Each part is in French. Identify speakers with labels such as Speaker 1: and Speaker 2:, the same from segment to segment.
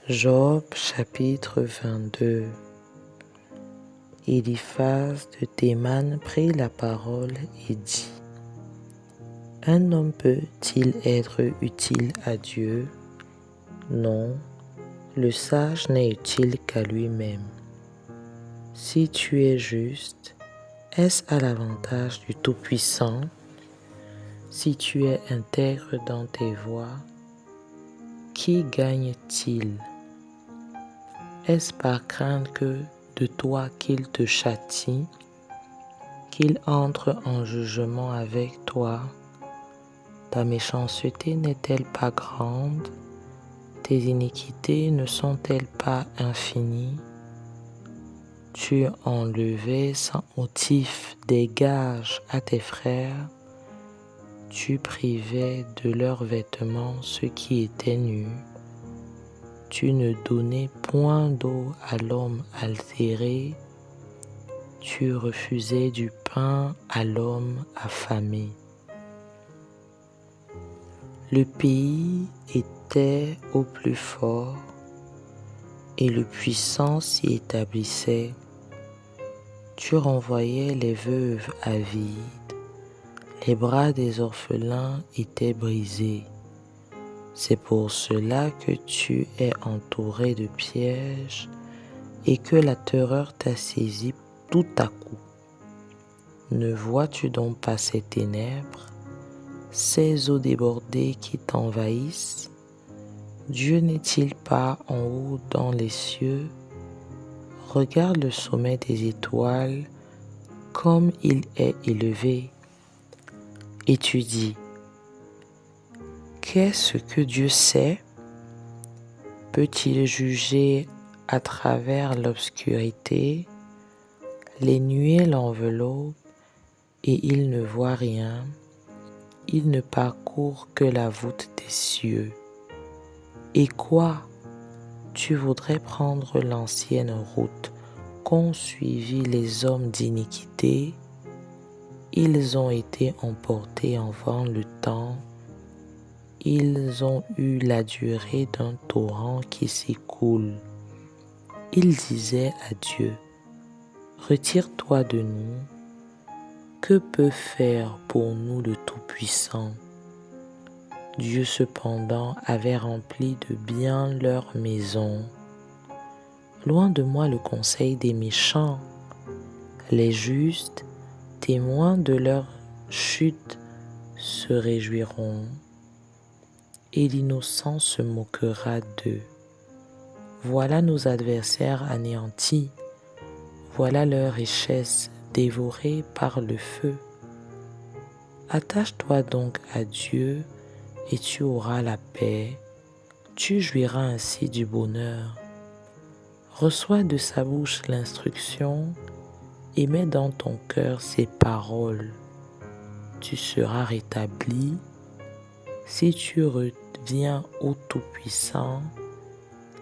Speaker 1: Job chapitre 22. Eliphaz de Théman prit la parole et dit: Un homme peut-il être utile à Dieu? Non, le sage n'est utile qu'à lui-même. Si tu es juste, est-ce à l'avantage du Tout-Puissant? Si tu es intègre dans tes voies, qui gagne-t-il? Est-ce par crainte que de toi qu'il te châtie, qu'il entre en jugement avec toi? Ta méchanceté n'est-elle pas grande? Tes iniquités ne sont-elles pas infinies? Tu enlevais sans motif des gages à tes frères, tu privais de leurs vêtements ceux qui étaient nus. Tu ne donnais point d'eau à l'homme altéré, tu refusais du pain à l'homme affamé. Le pays était au plus fort et le puissant s'y établissait. Tu renvoyais les veuves avides, les bras des orphelins étaient brisés. C'est pour cela que tu es entouré de pièges et que la terreur t'a saisi tout à coup. Ne vois-tu donc pas ces ténèbres, ces eaux débordées qui t'envahissent? Dieu n'est-il pas en haut dans les cieux? Regarde le sommet des étoiles, comme il est élevé. Et tu dis: Qu'est-ce que Dieu sait? Peut-il juger à travers l'obscurité? Les nuées l'enveloppent et il ne voit rien. Il ne parcourt que la voûte des cieux. Et quoi? Tu voudrais prendre l'ancienne route qu'ont suivi les hommes d'iniquité? Ils ont été emportés avant le temps. Ils ont eu la durée d'un torrent qui s'écoule. Ils disaient à Dieu: Retire-toi de nous. Que peut faire pour nous le Tout-Puissant? Dieu cependant avait rempli de bien leur maison. Loin de moi le conseil des méchants. Les justes, témoins de leur chute, se réjouiront, et l'innocent se moquera d'eux. Voilà nos adversaires anéantis, voilà leurs richesses dévorées par le feu. Attache-toi donc à Dieu et tu auras la paix, tu jouiras ainsi du bonheur. Reçois de sa bouche l'instruction et mets dans ton cœur ses paroles. Tu seras rétabli si tu reviens au Tout-Puissant,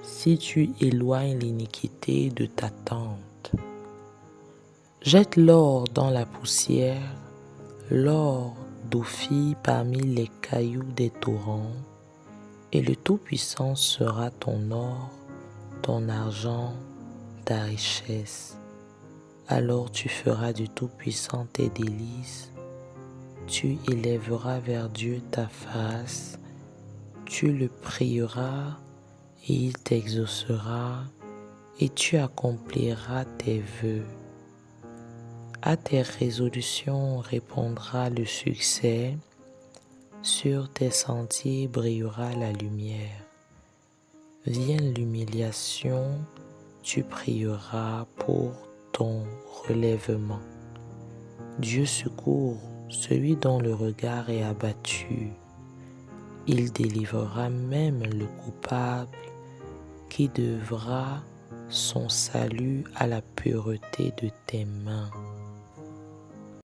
Speaker 1: si tu éloignes l'iniquité de ta tente. Jette l'or dans la poussière, l'or d'Ophir parmi les cailloux des torrents, et le Tout-Puissant sera ton or, ton argent, ta richesse. Alors tu feras du Tout-Puissant tes délices, tu élèveras vers Dieu ta face, tu le prieras et il t'exaucera, et tu accompliras tes vœux. À tes résolutions répondra le succès, sur tes sentiers brillera la lumière. Vienne l'humiliation, tu prieras pour ton relèvement. Dieu secourt celui dont le regard est abattu. Il délivrera même le coupable qui devra son salut à la pureté de tes mains.